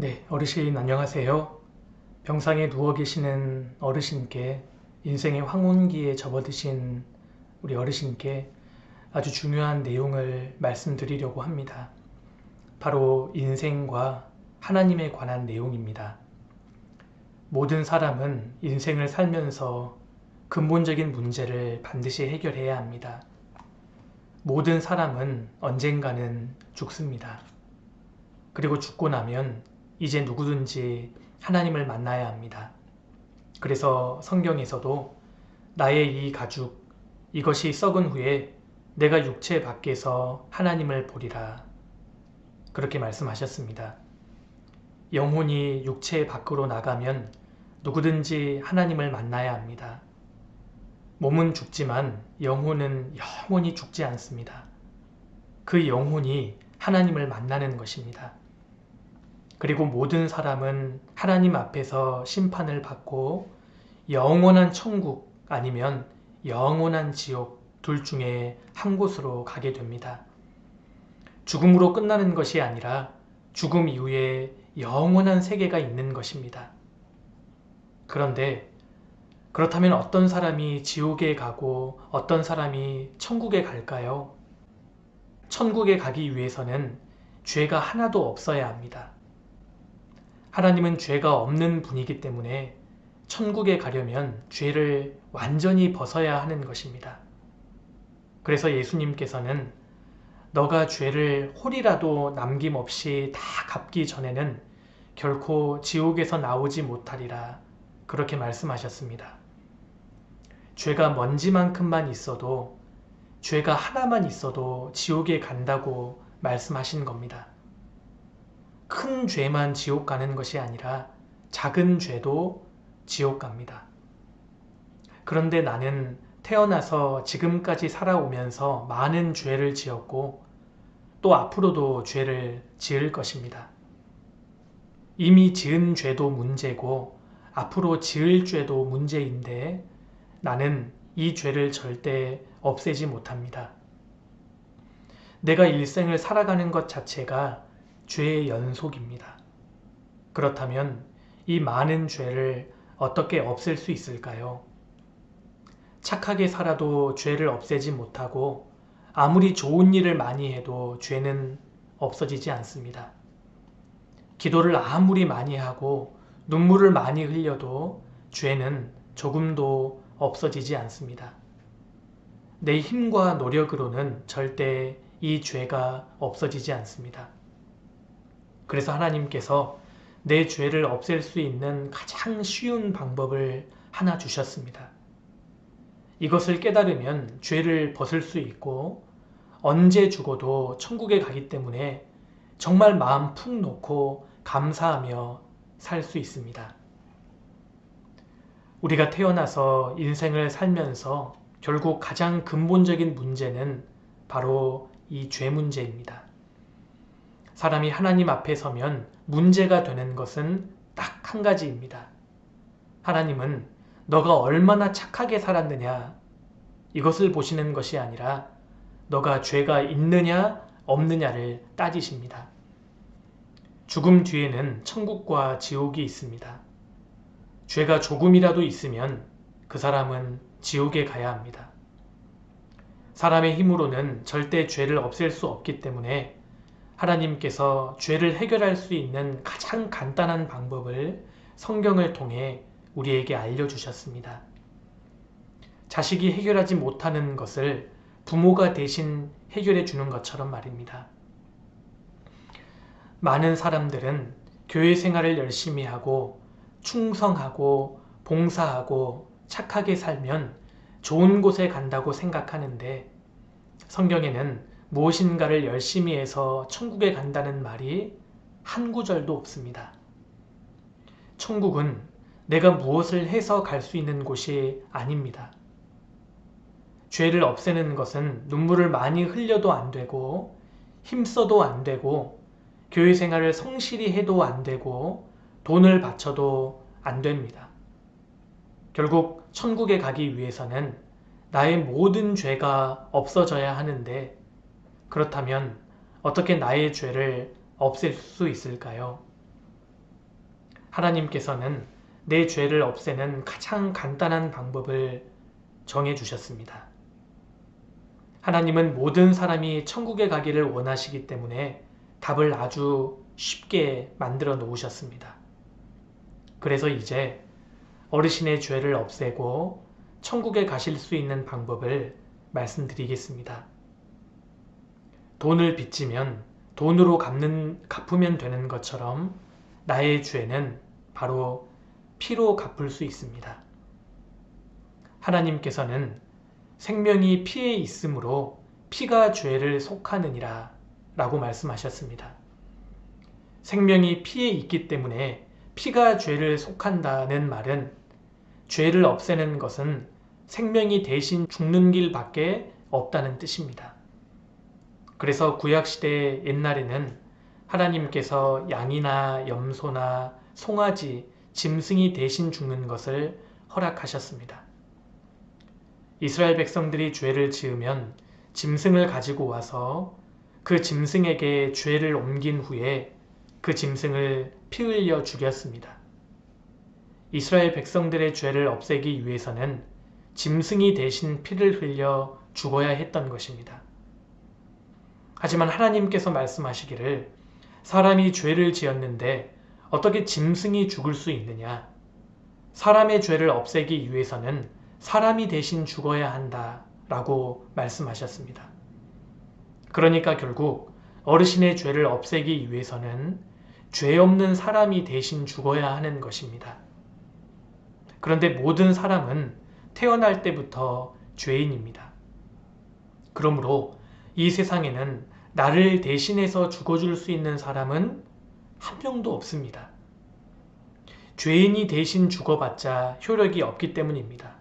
네, 어르신 안녕하세요. 병상에 누워 계시는 어르신께 인생의 황혼기에 접어드신 우리 어르신께 아주 중요한 내용을 말씀드리려고 합니다. 바로 인생과 하나님에 관한 내용입니다. 모든 사람은 인생을 살면서 근본적인 문제를 반드시 해결해야 합니다. 모든 사람은 언젠가는 죽습니다. 그리고 죽고 나면 이제 누구든지 하나님을 만나야 합니다. 그래서 성경에서도 나의 이 가죽, 이것이 썩은 후에 내가 육체 밖에서 하나님을 보리라. 그렇게 말씀하셨습니다. 영혼이 육체 밖으로 나가면 누구든지 하나님을 만나야 합니다. 몸은 죽지만 영혼은 영원히 죽지 않습니다. 그 영혼이 하나님을 만나는 것입니다. 그리고 모든 사람은 하나님 앞에서 심판을 받고 영원한 천국 아니면 영원한 지옥 둘 중에 한 곳으로 가게 됩니다. 죽음으로 끝나는 것이 아니라 죽음 이후에 영원한 세계가 있는 것입니다. 그런데 그렇다면 어떤 사람이 지옥에 가고 어떤 사람이 천국에 갈까요? 천국에 가기 위해서는 죄가 하나도 없어야 합니다. 하나님은 죄가 없는 분이기 때문에 천국에 가려면 죄를 완전히 벗어야 하는 것입니다. 그래서 예수님께서는 너가 죄를 홀이라도 남김없이 다 갚기 전에는 결코 지옥에서 나오지 못하리라 그렇게 말씀하셨습니다. 죄가 먼지만큼만 있어도 죄가 하나만 있어도 지옥에 간다고 말씀하신 겁니다. 큰 죄만 지옥 가는 것이 아니라 작은 죄도 지옥 갑니다. 그런데 나는 태어나서 지금까지 살아오면서 많은 죄를 지었고 또 앞으로도 죄를 지을 것입니다. 이미 지은 죄도 문제고 앞으로 지을 죄도 문제인데 나는 이 죄를 절대 없애지 못합니다. 내가 일생을 살아가는 것 자체가 죄의 연속입니다. 그렇다면 이 많은 죄를 어떻게 없앨 수 있을까요? 착하게 살아도 죄를 없애지 못하고 아무리 좋은 일을 많이 해도 죄는 없어지지 않습니다. 기도를 아무리 많이 하고 눈물을 많이 흘려도 죄는 조금도 없어지지 않습니다. 내 힘과 노력으로는 절대 이 죄가 없어지지 않습니다. 그래서 하나님께서 내 죄를 없앨 수 있는 가장 쉬운 방법을 하나 주셨습니다. 이것을 깨달으면 죄를 벗을 수 있고 언제 죽어도 천국에 가기 때문에 정말 마음 푹 놓고 감사하며 살 수 있습니다. 우리가 태어나서 인생을 살면서 결국 가장 근본적인 문제는 바로 이 죄 문제입니다. 사람이 하나님 앞에 서면 문제가 되는 것은 딱 한 가지입니다. 하나님은 너가 얼마나 착하게 살았느냐 이것을 보시는 것이 아니라 너가 죄가 있느냐 없느냐를 따지십니다. 죽음 뒤에는 천국과 지옥이 있습니다. 죄가 조금이라도 있으면 그 사람은 지옥에 가야 합니다. 사람의 힘으로는 절대 죄를 없앨 수 없기 때문에 하나님께서 죄를 해결할 수 있는 가장 간단한 방법을 성경을 통해 우리에게 알려주셨습니다. 자식이 해결하지 못하는 것을 부모가 대신 해결해 주는 것처럼 말입니다. 많은 사람들은 교회 생활을 열심히 하고 충성하고 봉사하고 착하게 살면 좋은 곳에 간다고 생각하는데 성경에는 무엇인가를 열심히 해서 천국에 간다는 말이 한 구절도 없습니다. 천국은 내가 무엇을 해서 갈 수 있는 곳이 아닙니다. 죄를 없애는 것은 눈물을 많이 흘려도 안 되고 힘써도 안 되고 교회 생활을 성실히 해도 안 되고 돈을 바쳐도 안 됩니다. 결국 천국에 가기 위해서는 나의 모든 죄가 없어져야 하는데 그렇다면 어떻게 나의 죄를 없앨 수 있을까요? 하나님께서는 내 죄를 없애는 가장 간단한 방법을 정해 주셨습니다. 하나님은 모든 사람이 천국에 가기를 원하시기 때문에 답을 아주 쉽게 만들어 놓으셨습니다. 그래서 이제 어르신의 죄를 없애고 천국에 가실 수 있는 방법을 말씀드리겠습니다. 돈을 빚지면 돈으로 갚으면 되는 것처럼 나의 죄는 바로 피로 갚을 수 있습니다. 하나님께서는 생명이 피에 있으므로 피가 죄를 속하느니라 라고 말씀하셨습니다. 생명이 피에 있기 때문에 피가 죄를 속한다는 말은 죄를 없애는 것은 생명이 대신 죽는 길밖에 없다는 뜻입니다. 그래서 구약시대 옛날에는 하나님께서 양이나 염소나 송아지, 짐승이 대신 죽는 것을 허락하셨습니다. 이스라엘 백성들이 죄를 지으면 짐승을 가지고 와서 그 짐승에게 죄를 옮긴 후에 그 짐승을 피 흘려 죽였습니다. 이스라엘 백성들의 죄를 없애기 위해서는 짐승이 대신 피를 흘려 죽어야 했던 것입니다. 하지만 하나님께서 말씀하시기를 사람이 죄를 지었는데 어떻게 짐승이 죽을 수 있느냐? 사람의 죄를 없애기 위해서는 사람이 대신 죽어야 한다 라고 말씀하셨습니다. 그러니까 결국 어르신의 죄를 없애기 위해서는 죄 없는 사람이 대신 죽어야 하는 것입니다. 그런데 모든 사람은 태어날 때부터 죄인입니다. 그러므로 이 세상에는 나를 대신해서 죽어줄 수 있는 사람은 한 명도 없습니다. 죄인이 대신 죽어봤자 효력이 없기 때문입니다.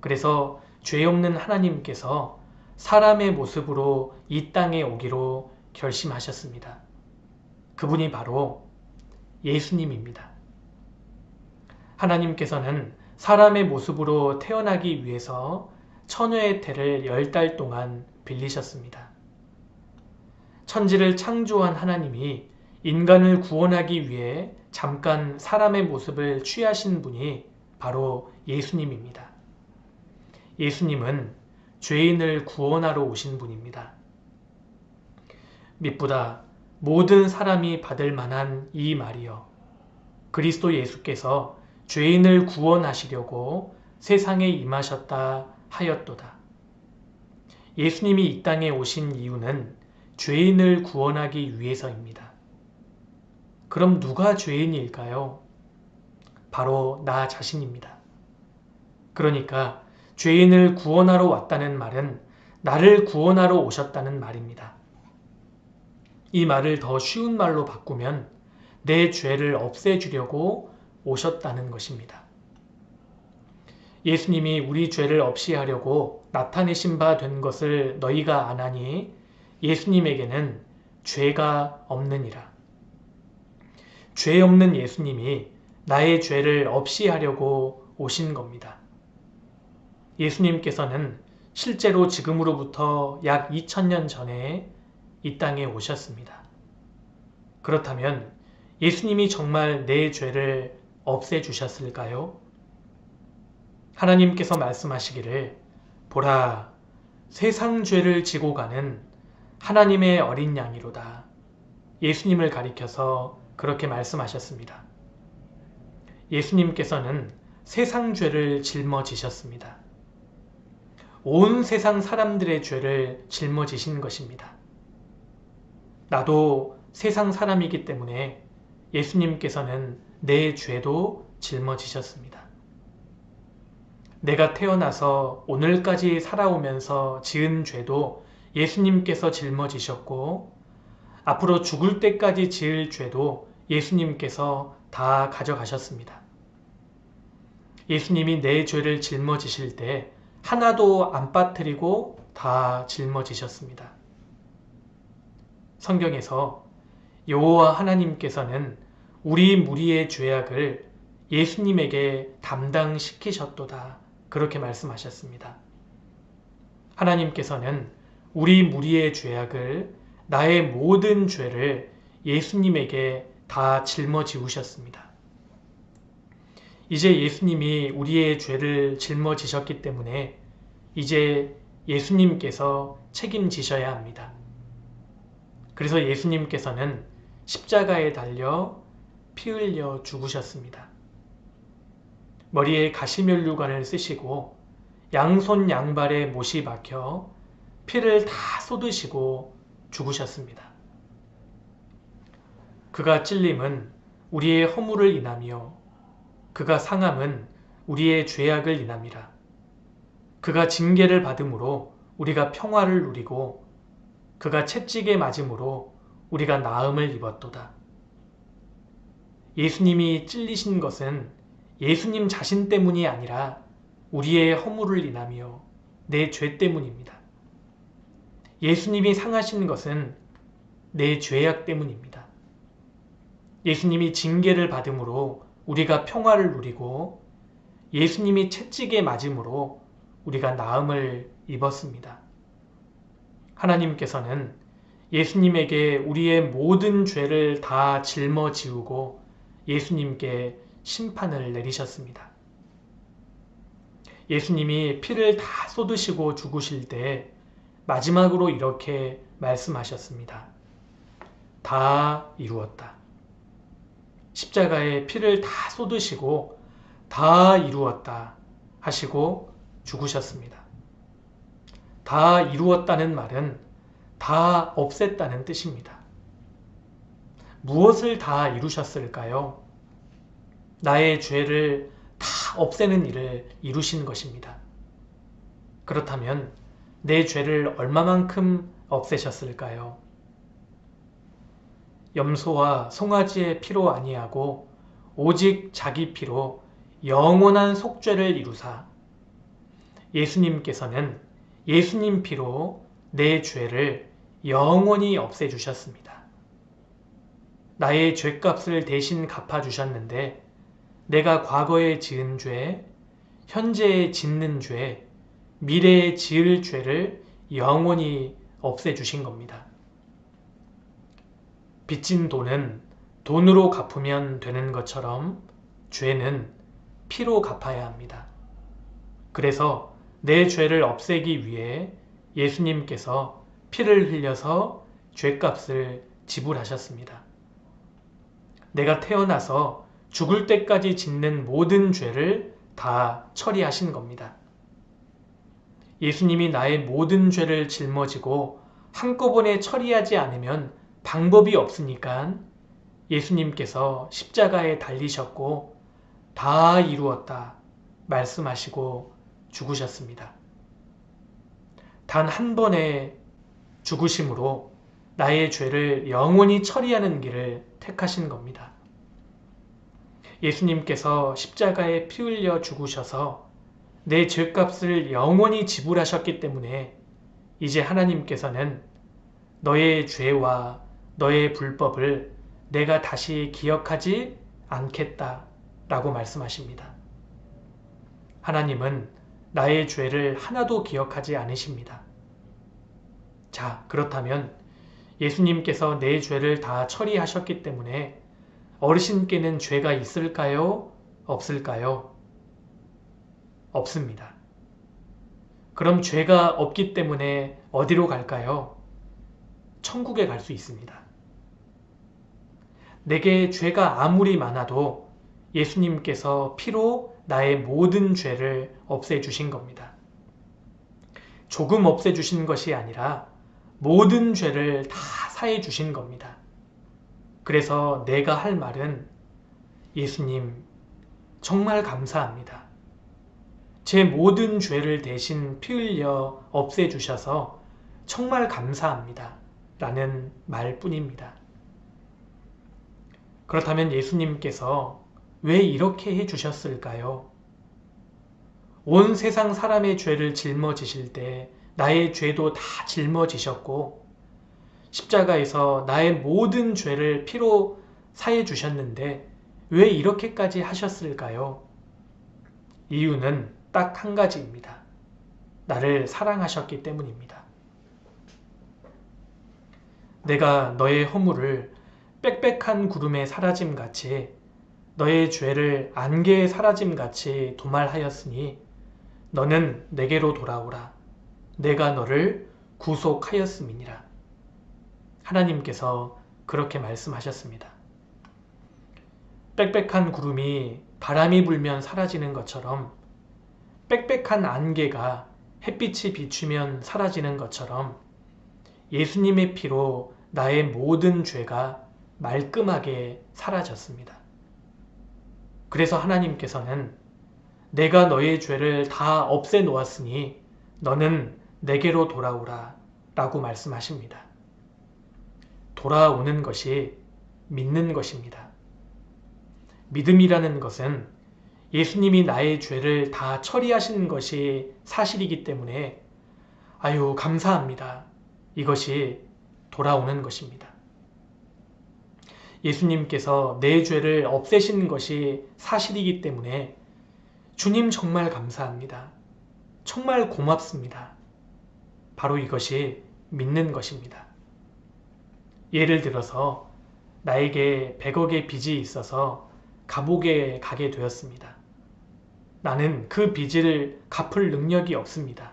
그래서 죄 없는 하나님께서 사람의 모습으로 이 땅에 오기로 결심하셨습니다. 그분이 바로 예수님입니다. 하나님께서는 사람의 모습으로 태어나기 위해서 처녀의 태를 10달 동안 빌리셨습니다. 천지를 창조한 하나님이 인간을 구원하기 위해 잠깐 사람의 모습을 취하신 분이 바로 예수님입니다. 예수님은 죄인을 구원하러 오신 분입니다. mit보다 모든 사람이 받을 만한 이 말이여. 그리스도 예수께서 죄인을 구원하시려고 세상에 임하셨다 하였도다. 예수님이 이 땅에 오신 이유는 죄인을 구원하기 위해서입니다. 그럼 누가 죄인일까요? 바로 나 자신입니다. 그러니까 죄인을 구원하러 왔다는 말은 나를 구원하러 오셨다는 말입니다. 이 말을 더 쉬운 말로 바꾸면 내 죄를 없애주려고 오셨다는 것입니다. 예수님이 우리 죄를 없이 하려고 나타내신 바 된 것을 너희가 아나니 예수님에게는 죄가 없느니라. 죄 없는 예수님이 나의 죄를 없이 하려고 오신 겁니다. 예수님께서는 실제로 지금으로부터 약 2000년 전에 이 땅에 오셨습니다. 그렇다면 예수님이 정말 내 죄를 없애주셨을까요? 하나님께서 말씀하시기를 보라, 세상 죄를 지고 가는 하나님의 어린 양이로다. 예수님을 가리켜서 그렇게 말씀하셨습니다. 예수님께서는 세상 죄를 짊어지셨습니다. 온 세상 사람들의 죄를 짊어지신 것입니다. 나도 세상 사람이기 때문에 예수님께서는 내 죄도 짊어지셨습니다. 내가 태어나서 오늘까지 살아오면서 지은 죄도 예수님께서 짊어지셨고 앞으로 죽을 때까지 지을 죄도 예수님께서 다 가져가셨습니다. 예수님이 내 죄를 짊어지실 때 하나도 안 빠뜨리고 다 짊어지셨습니다. 성경에서 여호와 하나님께서는 우리 무리의 죄악을 예수님에게 담당시키셨도다. 그렇게 말씀하셨습니다. 하나님께서는 우리 무리의 죄악을, 나의 모든 죄를 예수님에게 다 짊어지우셨습니다. 이제 예수님이 우리의 죄를 짊어지셨기 때문에 이제 예수님께서 책임지셔야 합니다. 그래서 예수님께서는 십자가에 달려 피 흘려 죽으셨습니다. 머리에 가시면류관을 쓰시고 양손 양발에 못이 박혀 피를 다 쏟으시고 죽으셨습니다. 그가 찔림은 우리의 허물을 인하며 그가 상함은 우리의 죄악을 인함이라. 그가 징계를 받음으로 우리가 평화를 누리고 그가 채찍에 맞음으로 우리가 나음을 입었도다. 예수님이 찔리신 것은 예수님 자신 때문이 아니라 우리의 허물을 인하며 내 죄 때문입니다. 예수님이 상하신 것은 내 죄악 때문입니다. 예수님이 징계를 받음으로 우리가 평화를 누리고 예수님이 채찍에 맞음으로 우리가 나음을 입었습니다. 하나님께서는 예수님에게 우리의 모든 죄를 다 짊어지우고 예수님께 심판을 내리셨습니다. 예수님이 피를 다 쏟으시고 죽으실 때 마지막으로 이렇게 말씀하셨습니다. 다 이루었다. 십자가에 피를 다 쏟으시고 다 이루었다 하시고 죽으셨습니다. 다 이루었다는 말은 다 없앴다는 뜻입니다. 무엇을 다 이루셨을까요? 나의 죄를 다 없애는 일을 이루신 것입니다. 그렇다면 내 죄를 얼마만큼 없애셨을까요? 염소와 송아지의 피로 아니하고 오직 자기 피로 영원한 속죄를 이루사 예수님께서는 예수님 피로 내 죄를 영원히 없애주셨습니다. 나의 죄값을 대신 갚아주셨는데 내가 과거에 지은 죄, 현재에 짓는 죄, 미래에 지을 죄를 영원히 없애주신 겁니다. 빚진 돈은 돈으로 갚으면 되는 것처럼 죄는 피로 갚아야 합니다. 그래서 내 죄를 없애기 위해 예수님께서 피를 흘려서 죄값을 지불하셨습니다. 내가 태어나서 죽을 때까지 짓는 모든 죄를 다 처리하신 겁니다. 예수님이 나의 모든 죄를 짊어지고 한꺼번에 처리하지 않으면 방법이 없으니까 예수님께서 십자가에 달리셨고 다 이루었다 말씀하시고 죽으셨습니다. 단 한 번의 죽으심으로 나의 죄를 영원히 처리하는 길을 택하신 겁니다. 예수님께서 십자가에 피 흘려 죽으셔서 내 죄값을 영원히 지불하셨기 때문에 이제 하나님께서는 너의 죄와 너의 불법을 내가 다시 기억하지 않겠다 라고 말씀하십니다. 하나님은 나의 죄를 하나도 기억하지 않으십니다. 자, 그렇다면 예수님께서 내 죄를 다 처리하셨기 때문에 어르신께는 죄가 있을까요? 없을까요? 없습니다. 그럼 죄가 없기 때문에 어디로 갈까요? 천국에 갈 수 있습니다. 내게 죄가 아무리 많아도 예수님께서 피로 나의 모든 죄를 없애주신 겁니다. 조금 없애주신 것이 아니라 모든 죄를 다 사해주신 겁니다. 그래서 내가 할 말은 예수님 정말 감사합니다. 제 모든 죄를 대신 피 흘려 없애주셔서 정말 감사합니다. 라는 말뿐입니다. 그렇다면 예수님께서 왜 이렇게 해주셨을까요? 온 세상 사람의 죄를 짊어지실 때 나의 죄도 다 짊어지셨고 십자가에서 나의 모든 죄를 피로 사해 주셨는데 왜 이렇게까지 하셨을까요? 이유는 딱 한 가지입니다. 나를 사랑하셨기 때문입니다. 내가 너의 허물을 빽빽한 구름의 사라짐같이 너의 죄를 안개의 사라짐같이 도말하였으니 너는 내게로 돌아오라. 내가 너를 구속하였음이니라. 하나님께서 그렇게 말씀하셨습니다. 빽빽한 구름이 바람이 불면 사라지는 것처럼, 빽빽한 안개가 햇빛이 비추면 사라지는 것처럼 예수님의 피로 나의 모든 죄가 말끔하게 사라졌습니다. 그래서 하나님께서는 내가 너의 죄를 다 없애 놓았으니 너는 내게로 돌아오라 라고 말씀하십니다. 돌아오는 것이 믿는 것입니다. 믿음이라는 것은 예수님이 나의 죄를 다 처리하신 것이 사실이기 때문에 아유 감사합니다. 이것이 돌아오는 것입니다. 예수님께서 내 죄를 없애신 것이 사실이기 때문에 주님 정말 감사합니다. 정말 고맙습니다. 바로 이것이 믿는 것입니다. 예를 들어서 나에게 100억의 빚이 있어서 감옥에 가게 되었습니다. 나는 그 빚을 갚을 능력이 없습니다.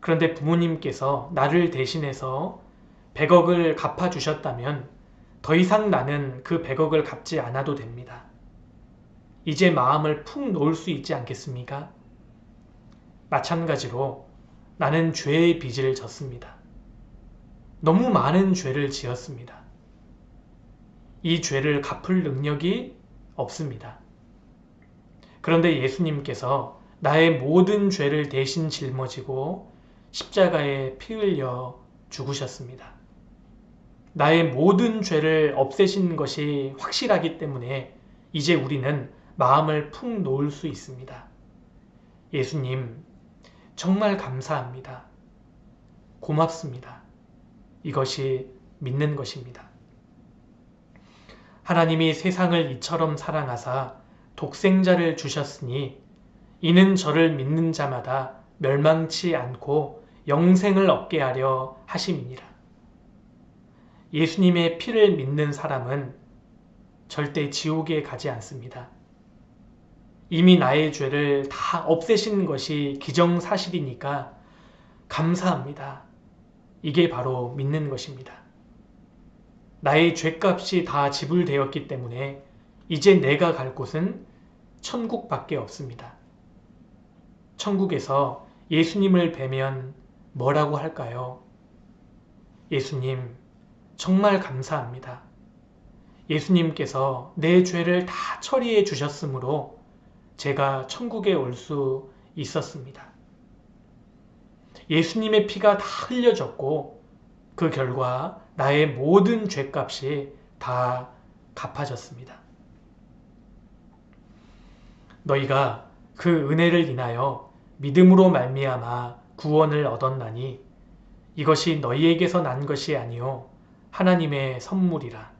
그런데 부모님께서 나를 대신해서 100억을 갚아주셨다면 더 이상 나는 그 100억을 갚지 않아도 됩니다. 이제 마음을 푹 놓을 수 있지 않겠습니까? 마찬가지로 나는 죄의 빚을 졌습니다. 너무 많은 죄를 지었습니다. 이 죄를 갚을 능력이 없습니다. 그런데 예수님께서 나의 모든 죄를 대신 짊어지고 십자가에 피 흘려 죽으셨습니다. 나의 모든 죄를 없애신 것이 확실하기 때문에 이제 우리는 마음을 푹 놓을 수 있습니다. 예수님, 정말 감사합니다. 고맙습니다. 이것이 믿는 것입니다. 하나님이 세상을 이처럼 사랑하사 독생자를 주셨으니 이는 저를 믿는 자마다 멸망치 않고 영생을 얻게 하려 하심이니라. 예수님의 피를 믿는 사람은 절대 지옥에 가지 않습니다. 이미 나의 죄를 다 없애신 것이 기정사실이니까 감사합니다. 이게 바로 믿는 것입니다. 나의 죄값이 다 지불되었기 때문에 이제 내가 갈 곳은 천국밖에 없습니다. 천국에서 예수님을 뵈면 뭐라고 할까요? 예수님, 정말 감사합니다. 예수님께서 내 죄를 다 처리해 주셨으므로 제가 천국에 올 수 있었습니다. 예수님의 피가 다 흘려졌고 그 결과 나의 모든 죄값이 다 갚아졌습니다. 너희가 그 은혜를 인하여 믿음으로 말미암아 구원을 얻었나니 이것이 너희에게서 난 것이 아니요 하나님의 선물이라.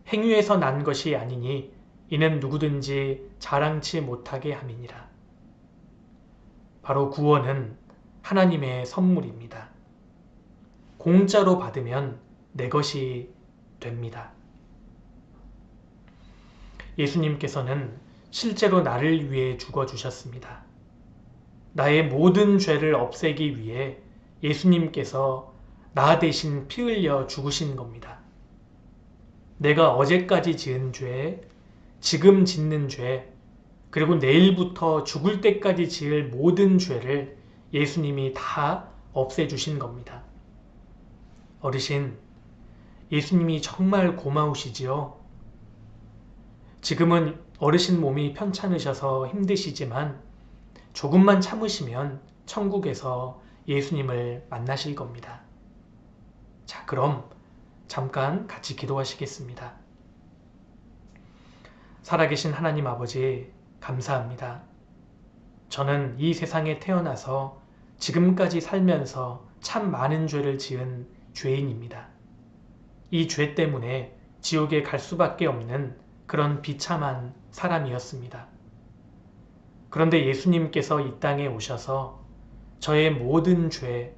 행위에서 난 것이 아니니 이는 누구든지 자랑치 못하게 함이니라. 바로 구원은 하나님의 선물입니다. 공짜로 받으면 내 것이 됩니다. 예수님께서는 실제로 나를 위해 죽어주셨습니다. 나의 모든 죄를 없애기 위해 예수님께서 나 대신 피 흘려 죽으신 겁니다. 내가 어제까지 지은 죄, 지금 짓는 죄, 그리고 내일부터 죽을 때까지 지을 모든 죄를 예수님이 다 없애주신 겁니다. 어르신, 예수님이 정말 고마우시지요? 지금은 어르신 몸이 편찮으셔서 힘드시지만 조금만 참으시면 천국에서 예수님을 만나실 겁니다. 자, 그럼 잠깐 같이 기도하시겠습니다. 살아계신 하나님 아버지, 감사합니다. 저는 이 세상에 태어나서 지금까지 살면서 참 많은 죄를 지은 죄인입니다. 이 죄 때문에 지옥에 갈 수밖에 없는 그런 비참한 사람이었습니다. 그런데 예수님께서 이 땅에 오셔서 저의 모든 죄,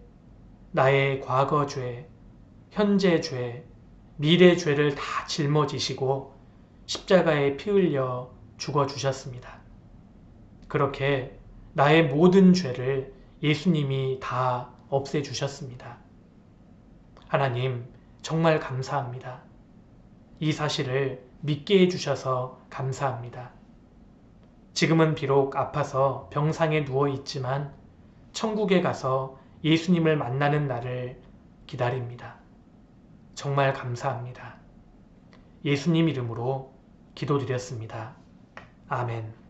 나의 과거 죄, 현재 죄, 미래 죄를 다 짊어지시고 십자가에 피 흘려 죽어주셨습니다. 그렇게 나의 모든 죄를 예수님이 다 없애주셨습니다. 하나님, 정말 감사합니다. 이 사실을 믿게 해주셔서 감사합니다. 지금은 비록 아파서 병상에 누워 있지만 천국에 가서 예수님을 만나는 날을 기다립니다. 정말 감사합니다. 예수님 이름으로 기도드렸습니다. 아멘.